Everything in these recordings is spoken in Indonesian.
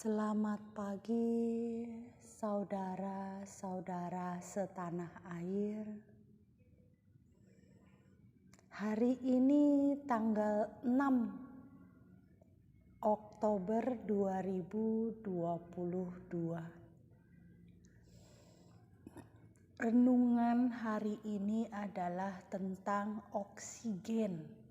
Selamat pagi, saudara-saudara setanah air. Hari ini tanggal 6 Oktober 2022. Renungan hari ini adalah tentang oksigen.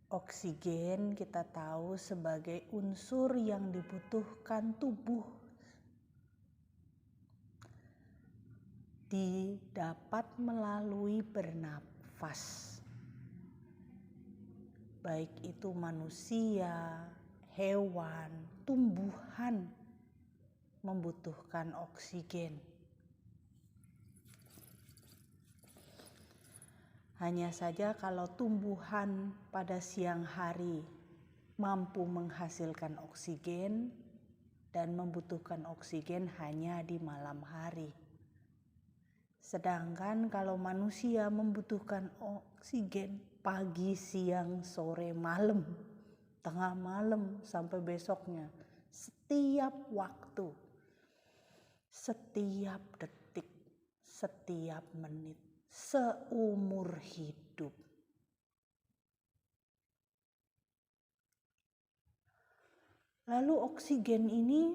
Oksigen kita tahu sebagai unsur yang dibutuhkan tubuh didapat melalui bernafas. Baik itu manusia, hewan, tumbuhan membutuhkan oksigen. Hanya saja kalau tumbuhan pada siang hari mampu menghasilkan oksigen dan membutuhkan oksigen hanya di malam hari. Sedangkan kalau manusia membutuhkan oksigen pagi, siang, sore, malam, tengah malam sampai besoknya, setiap waktu, setiap detik, setiap menit, seumur hidup. Lalu oksigen ini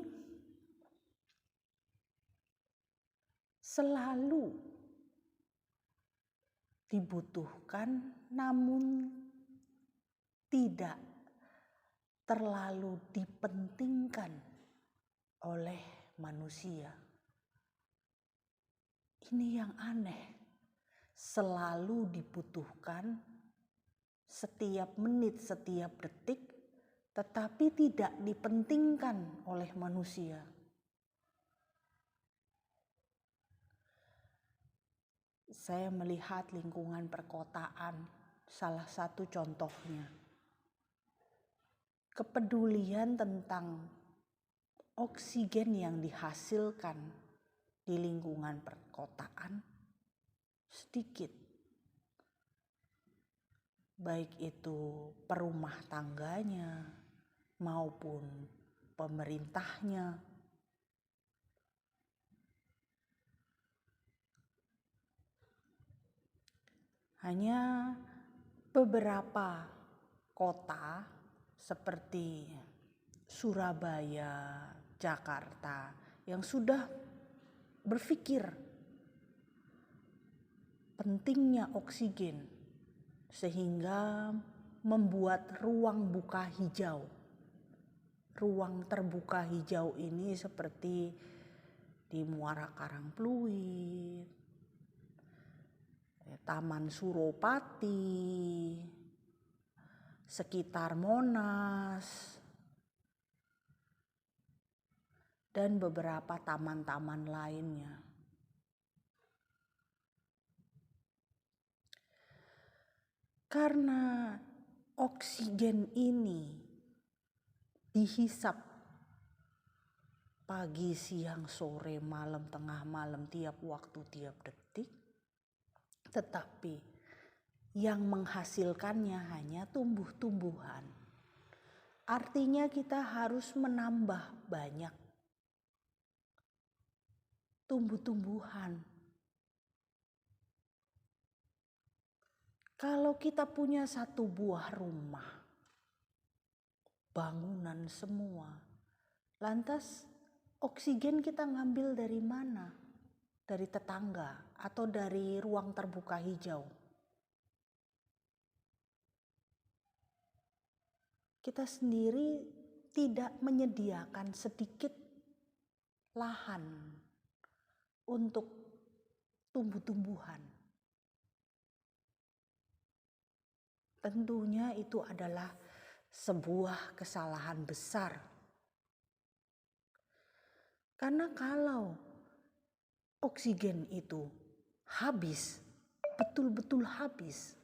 selalu dibutuhkan, namun tidak terlalu dipentingkan oleh manusia. Ini yang aneh. Selalu dibutuhkan setiap menit, setiap detik, tetapi tidak dipentingkan oleh manusia. Saya melihat lingkungan perkotaan, salah satu contohnya. Kepedulian tentang oksigen yang dihasilkan di lingkungan perkotaan sedikit. Baik itu perumah tangganya maupun pemerintahnya. Hanya beberapa kota seperti Surabaya, Jakarta yang sudah berpikir pentingnya oksigen sehingga membuat ruang buka hijau. Ruang terbuka hijau ini seperti di Muara Karangpluit, Taman Suropati, sekitar Monas, dan beberapa taman-taman lainnya. Karena oksigen ini dihisap pagi, siang, sore, malam, tengah malam, tiap waktu, tiap detik, tetapi yang menghasilkannya hanya tumbuh-tumbuhan. Artinya kita harus menambah banyak tumbuh-tumbuhan. Kalau kita punya satu buah rumah, bangunan semua, lantas oksigen kita ngambil dari mana? Dari tetangga atau dari ruang terbuka hijau? Kita sendiri tidak menyediakan sedikit lahan untuk tumbuh-tumbuhan. Tentunya itu adalah sebuah kesalahan besar. Karena kalau oksigen itu habis, betul-betul habis.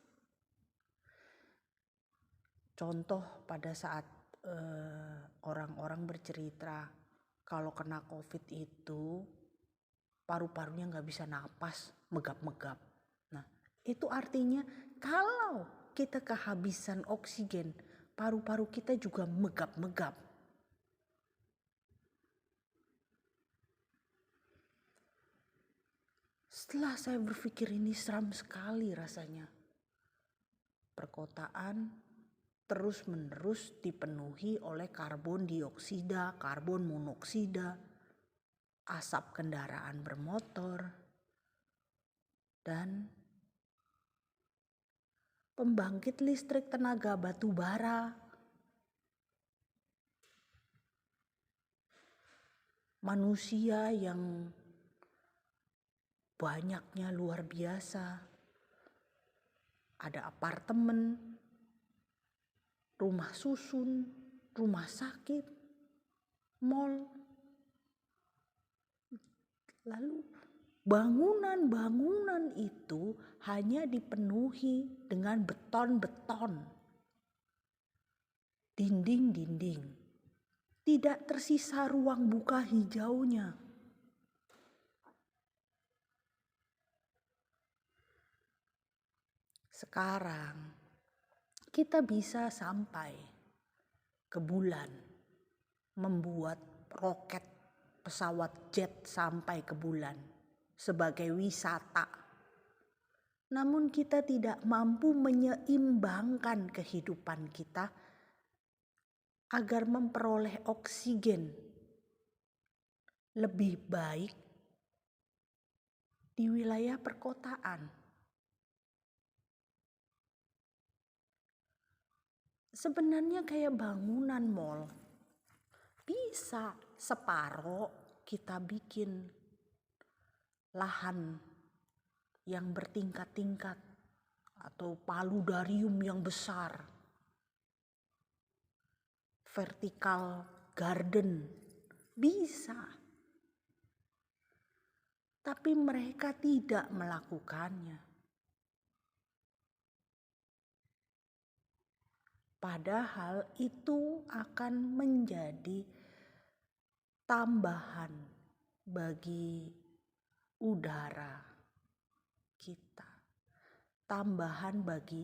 Contoh pada saat orang-orang bercerita kalau kena COVID itu paru-parunya nggak bisa napas, megap-megap. Nah, itu artinya kalau kita kehabisan oksigen, paru-paru kita juga megap-megap. Setelah saya berpikir, ini seram sekali rasanya. Perkotaan terus-menerus dipenuhi oleh karbon dioksida, karbon monoksida, asap kendaraan bermotor, dan pembangkit listrik tenaga batu bara. Manusia yang banyaknya luar biasa. Ada apartemen, rumah susun, rumah sakit, mall. Lalu bangunan-bangunan itu hanya dipenuhi dengan beton-beton. Dinding-dinding. Tidak tersisa ruang buka hijaunya. Sekarang kita bisa sampai ke bulan, membuat roket pesawat jet sampai ke bulan sebagai wisata. Namun kita tidak mampu menyeimbangkan kehidupan kita agar memperoleh oksigen lebih baik di wilayah perkotaan. Sebenarnya kayak bangunan mall, bisa separoh kita bikin lahan yang bertingkat-tingkat atau paludarium yang besar, vertical garden, bisa. Tapi mereka tidak melakukannya. Padahal itu akan menjadi tambahan bagi udara kita. Tambahan bagi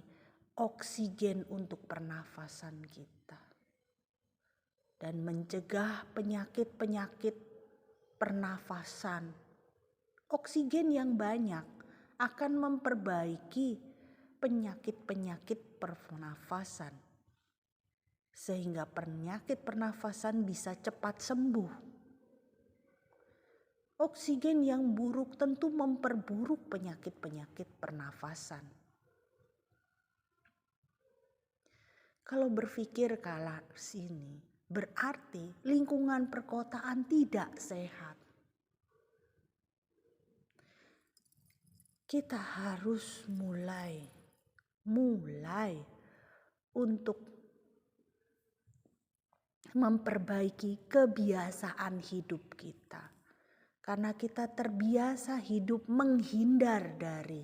oksigen untuk pernafasan kita. Dan mencegah penyakit-penyakit pernafasan. Oksigen yang banyak akan memperbaiki penyakit-penyakit pernafasan. Sehingga penyakit pernafasan bisa cepat sembuh. Oksigen yang buruk tentu memperburuk penyakit-penyakit pernafasan. Kalau berpikir ke arah sini, berarti lingkungan perkotaan tidak sehat. Kita harus mulai untuk memperbaiki kebiasaan hidup kita. Karena kita terbiasa hidup menghindar dari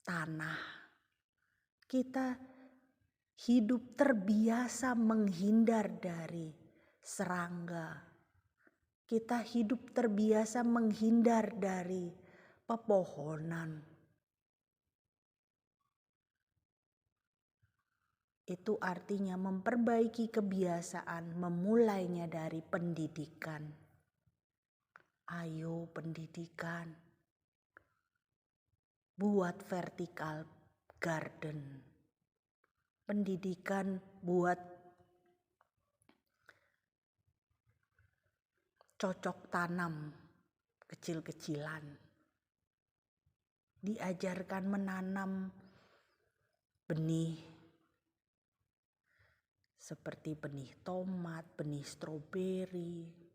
tanah. Kita hidup terbiasa menghindar dari serangga. Kita hidup terbiasa menghindar dari pepohonan. Itu artinya memperbaiki kebiasaan, memulainya dari pendidikan. Ayo pendidikan, buat vertical garden. Pendidikan buat cocok tanam kecil-kecilan. Diajarkan menanam benih. Seperti benih tomat, benih stroberi.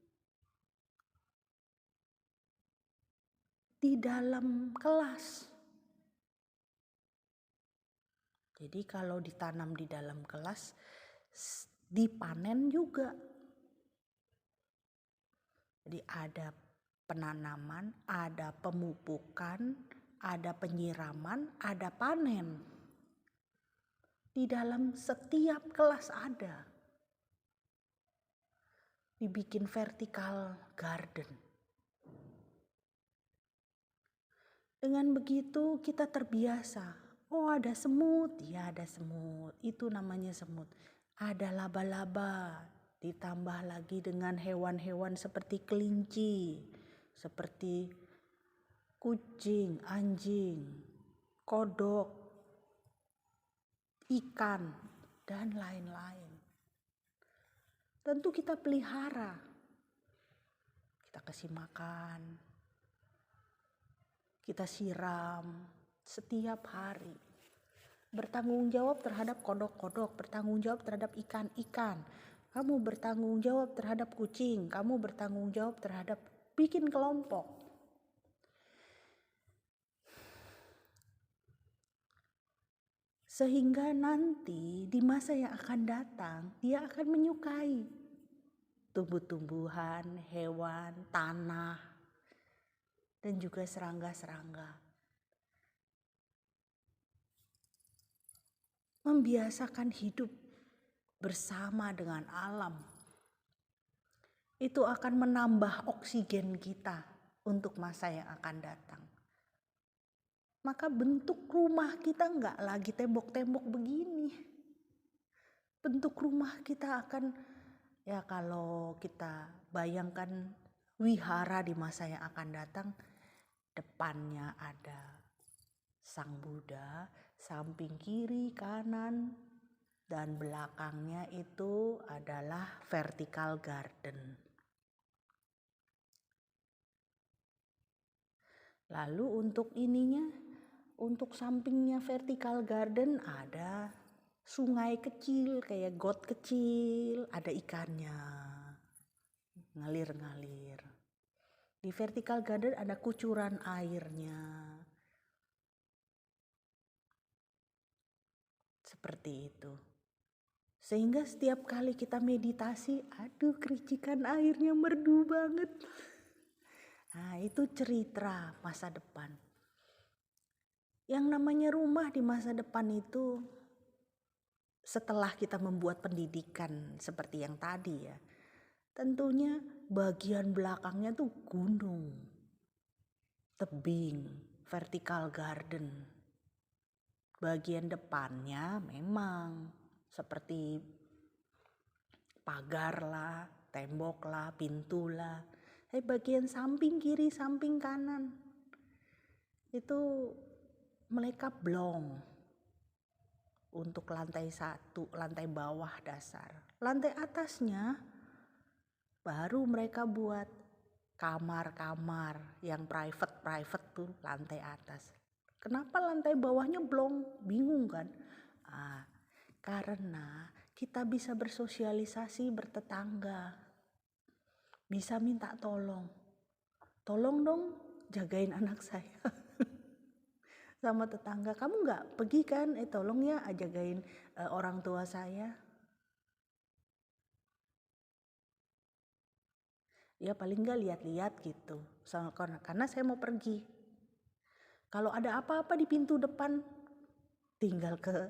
Di dalam kelas. Jadi kalau ditanam di dalam kelas, dipanen juga. Jadi ada penanaman, ada pemupukan, ada penyiraman, ada panen. Di dalam setiap kelas ada. Dibikin vertical garden. Dengan begitu kita terbiasa. Oh, ada semut. Ya, ada semut. Itu namanya semut. Ada laba-laba. Ditambah lagi dengan hewan-hewan seperti kelinci, seperti kucing, anjing, kodok, ikan, dan lain-lain. Tentu kita pelihara. Kita kasih makan. Kita siram setiap hari. Bertanggung jawab terhadap kodok-kodok, bertanggung jawab terhadap ikan-ikan. Kamu bertanggung jawab terhadap kucing, kamu bertanggung jawab terhadap bikin kelompok. Sehingga nanti di masa yang akan datang, dia akan menyukai tumbuh-tumbuhan, hewan, tanah, dan juga serangga-serangga. Membiasakan hidup bersama dengan alam. Itu akan menambah oksigen kita untuk masa yang akan datang. Maka bentuk rumah kita nggak lagi tembok-tembok begini. Bentuk rumah kita akan, ya kalau kita bayangkan wihara di masa yang akan datang, depannya ada Sang Buddha, samping kiri, kanan, dan belakangnya itu adalah vertical garden. Lalu untuk ininya, untuk sampingnya vertical garden ada sungai kecil kayak got kecil, ada ikannya ngalir-ngalir. Di vertical garden ada kucuran airnya. Seperti itu. Sehingga setiap kali kita meditasi, aduh kericikan airnya merdu banget. Nah, itu cerita masa depan. Yang namanya rumah di masa depan itu, setelah kita membuat pendidikan seperti yang tadi ya, tentunya bagian belakangnya tuh gunung, tebing, vertical garden. Bagian depannya memang seperti pagar lah, tembok lah, pintu lah. Tapi bagian samping kiri, samping kanan itu mereka blong untuk lantai 1, lantai bawah dasar. Lantai atasnya baru mereka buat kamar-kamar yang private tuh lantai atas. Kenapa lantai bawahnya blong? Bingung kan? Karena kita bisa bersosialisasi bertetangga. Bisa minta tolong. Tolong dong jagain anak saya. Sama tetangga, kamu gak pergi kan? Tolong ya jagain orang tua saya. Ya paling gak lihat-lihat gitu. Karena saya mau pergi. Kalau ada apa-apa di pintu depan, tinggal ke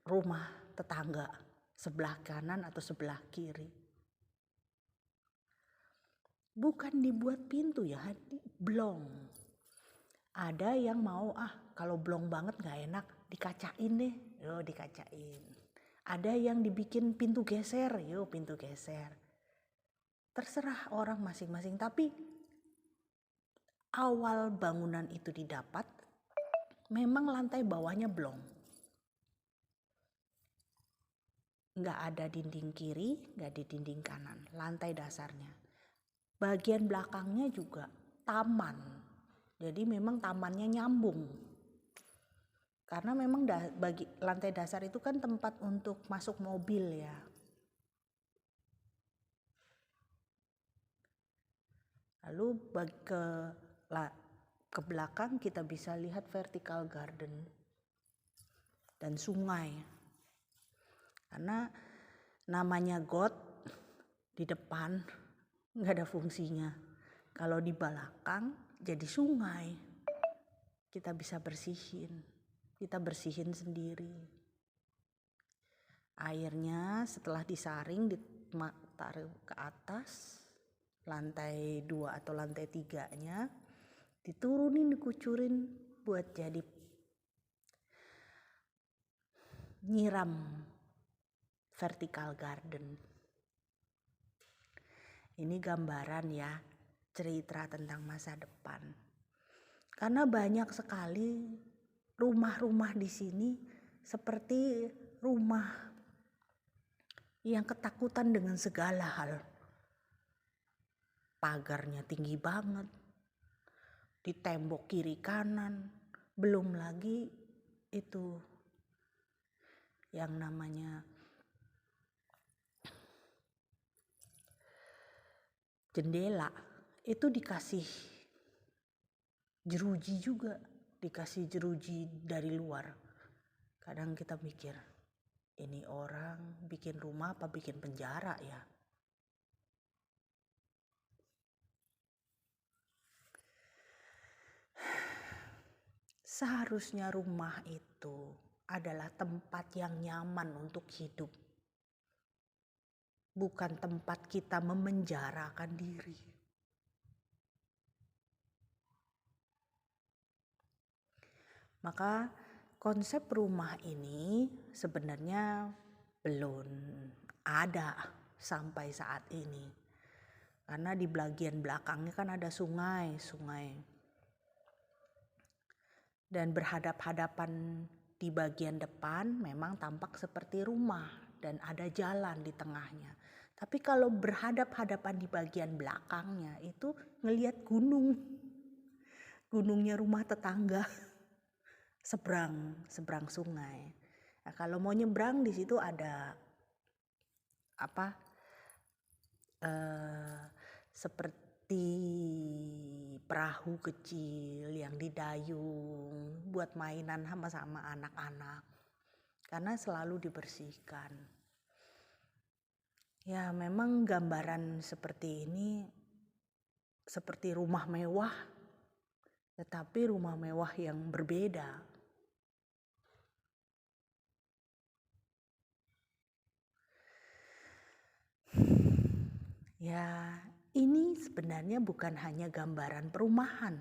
rumah tetangga sebelah kanan atau sebelah kiri. Bukan dibuat pintu ya, blong. Ada yang mau kalau blong banget gak enak, dikacain deh. Yo dikacain. Ada yang dibikin pintu geser, yo pintu geser. Terserah orang masing-masing, tapi awal bangunan itu didapat, memang lantai bawahnya blong. Nggak ada dinding kiri, nggak ada dinding kanan, lantai dasarnya. Bagian belakangnya juga taman, jadi memang tamannya nyambung. Karena memang bagi lantai dasar itu kan tempat untuk masuk mobil ya. Lalu ke belakang kita bisa lihat vertical garden dan sungai. Karena namanya got di depan nggak ada fungsinya. Kalau di belakang jadi sungai. Kita bisa bersihin. Kita bersihin sendiri. Airnya setelah disaring ditaruh ke atas lantai 2 atau lantai 3-nya, diturunin, dikucurin buat jadi nyiram vertical garden. Ini gambaran ya, cerita tentang masa depan. Karena banyak sekali rumah-rumah di sini seperti rumah yang ketakutan dengan segala hal. Pagarnya tinggi banget, di tembok kiri kanan, belum lagi itu yang namanya jendela itu dikasih jeruji juga, dikasih jeruji dari luar. Kadang kita mikir, ini orang bikin rumah apa bikin penjara ya? Seharusnya rumah itu adalah tempat yang nyaman untuk hidup. Bukan tempat kita memenjarakan diri. Maka konsep rumah ini sebenarnya belum ada sampai saat ini. Karena di bagian belakangnya kan ada sungai. Dan berhadap-hadapan di bagian depan memang tampak seperti rumah dan ada jalan di tengahnya. Tapi kalau berhadap-hadapan di bagian belakangnya itu ngelihat gunung. Gunungnya rumah tetangga. Seberang sungai. Nah, kalau mau nyebrang di situ ada seperti perahu kecil yang didayung buat mainan sama anak-anak. Karena selalu dibersihkan. Ya memang gambaran seperti ini seperti rumah mewah, tetapi rumah mewah yang berbeda. Ya, ini sebenarnya bukan hanya gambaran perumahan.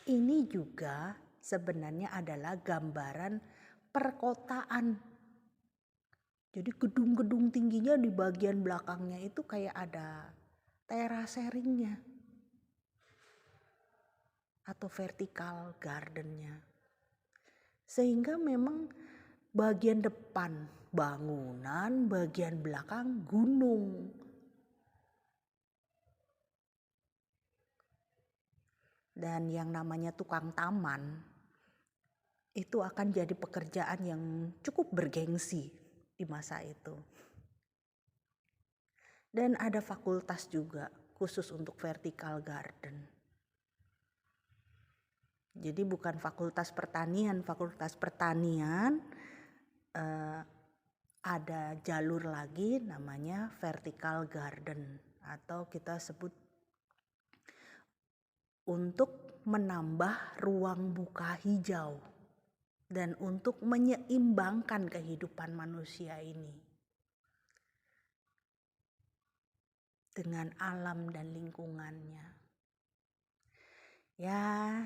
Ini juga sebenarnya adalah gambaran perkotaan. Jadi gedung-gedung tingginya di bagian belakangnya itu kayak ada terasering-nya atau vertical garden-nya. Sehingga memang bagian depan bangunan, bagian belakang gunung. Dan yang namanya tukang taman itu akan jadi pekerjaan yang cukup bergengsi di masa itu. Dan ada fakultas juga khusus untuk vertical garden. Jadi bukan fakultas pertanian ada jalur lagi namanya vertical garden atau kita sebut untuk menambah ruang buka hijau dan untuk menyeimbangkan kehidupan manusia ini dengan alam dan lingkungannya. Ya,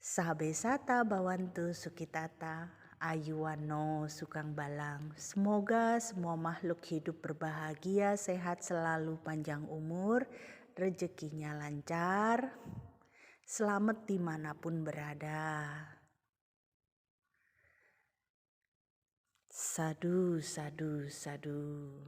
sabesata bawantu sukitata ayuwano sukang balang. Semoga semua makhluk hidup berbahagia, sehat selalu, panjang umur, rezekinya lancar, selamat dimanapun berada. Sadu, sadu, sadu.